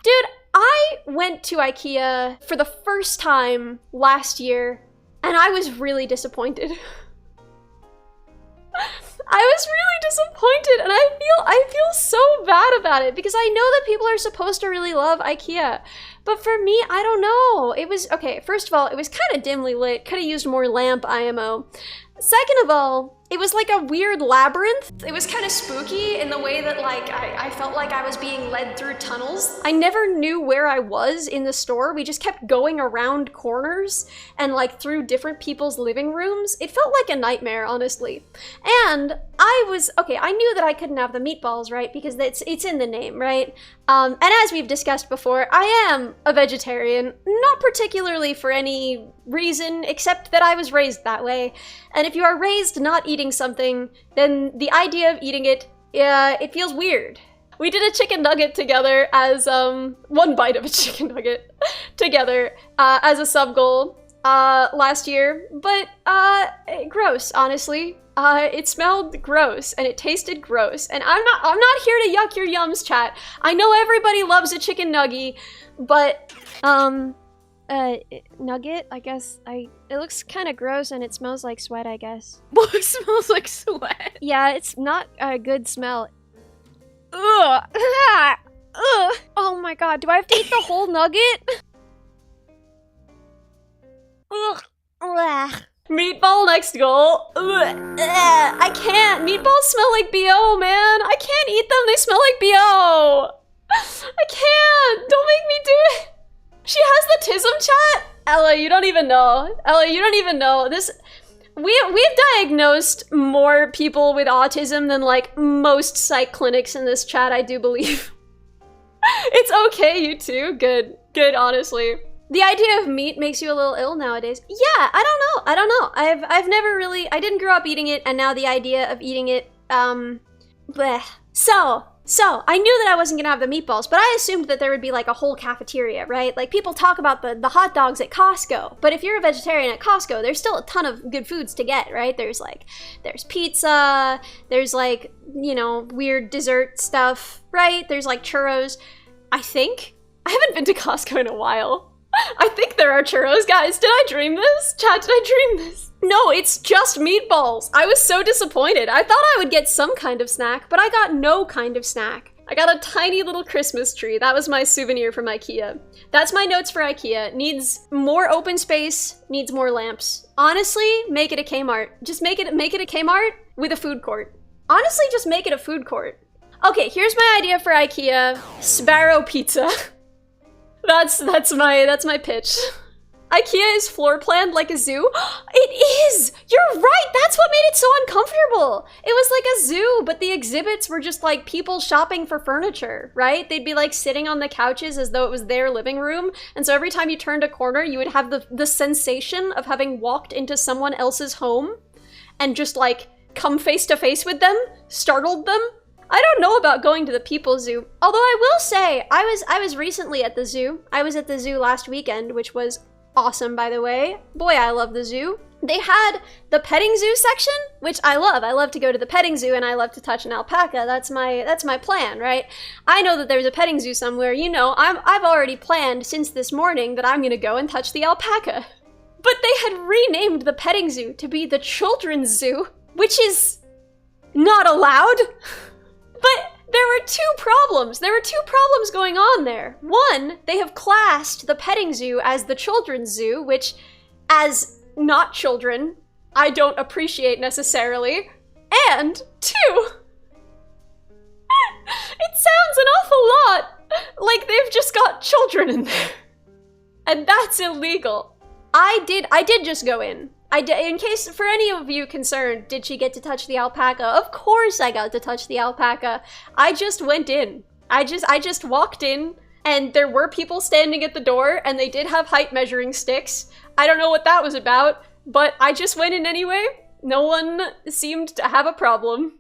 Dude, I went to IKEA for the first time last year, and I was really disappointed. I was really disappointed, and I feel so bad about it because I know that people are supposed to really love IKEA. But for me, I don't know. It was, okay, first of all, it was kind of dimly lit. Could have used more lamp IMO. Second of all, it was like a weird labyrinth. It was kind of spooky in the way that like I felt like I was being led through tunnels. I never knew where I was in the store. We just kept going around corners and like through different people's living rooms. It felt like a nightmare, honestly. And I knew that I couldn't have the meatballs, right? Because it's in the name, right? And as we've discussed before, I am a vegetarian, not particularly for any reason, except that I was raised that way. And if you are raised not eating something, then the idea of eating it, it feels weird. We did a chicken nugget together as, one bite of a chicken nugget together as a sub goal last year, but gross, honestly. It smelled gross and it tasted gross, and I'm not here to yuck your yums, chat. I know everybody loves a chicken nugget, but nugget, I guess. It looks kind of gross and it smells like sweat, I guess. What smells like sweat? Yeah, it's not a good smell. Ugh. Ugh. Oh my god, do I have to eat the whole nugget? Ugh. Ugh. Meatball next goal. Ugh. I can't. Meatballs smell like BO, man. I can't eat them. They smell like BO. I can't. Don't make me do it. She has the tism, chat? Ellie, you don't even know. Ellie, you don't even know. We've diagnosed more people with autism than like most psych clinics in this chat, I do believe. It's okay, you too. Good, honestly. The idea of meat makes you a little ill nowadays. Yeah, I don't know. I've never really, I didn't grow up eating it, and now the idea of eating it, bleh. So, I knew that I wasn't gonna have the meatballs, but I assumed that there would be like a whole cafeteria, right? Like people talk about the hot dogs at Costco, but if you're a vegetarian at Costco, there's still a ton of good foods to get, right? There's pizza, there's like, you know, weird dessert stuff, right? There's like churros, I think. I haven't been to Costco in a while. I think there are churros, guys. Did I dream this? Chat, did I dream this? No, it's just meatballs. I was so disappointed. I thought I would get some kind of snack, but I got no kind of snack. I got a tiny little Christmas tree. That was my souvenir from IKEA. That's my notes for IKEA. Needs more open space, needs more lamps. Honestly, make it a Kmart. Just make it a Kmart with a food court. Honestly, just make it a food court. Okay, here's my idea for IKEA. Sparrow pizza. That's my pitch. IKEA is floor planned like a zoo. It is! You're right! That's what made it so uncomfortable! It was like a zoo, but the exhibits were just like people shopping for furniture, right? They'd be like sitting on the couches as though it was their living room, and so every time you turned a corner, you would have the sensation of having walked into someone else's home and just like come face to face with them, startled them. I don't know about going to the People Zoo, although I will say, I was recently at the zoo. I was at the zoo last weekend, which was awesome, by the way. Boy, I love the zoo. They had the petting zoo section, which I love. I love to go to the petting zoo and I love to touch an alpaca. That's my plan, right? I know that there's a petting zoo somewhere. You know, I've already planned since this morning that I'm gonna go and touch the alpaca. But they had renamed the petting zoo to be the children's zoo, which is not allowed. But there were two problems. There were two problems going on there. One, they have classed the petting zoo as the children's zoo, which, as not children, I don't appreciate necessarily. And two, it sounds an awful lot like they've just got children in there. And that's illegal. I did just go in. In case, for any of you concerned, did she get to touch the alpaca? Of course I got to touch the alpaca. I just went in. I just walked in, and there were people standing at the door, and they did have height measuring sticks. I don't know what that was about, but I just went in anyway. No one seemed to have a problem.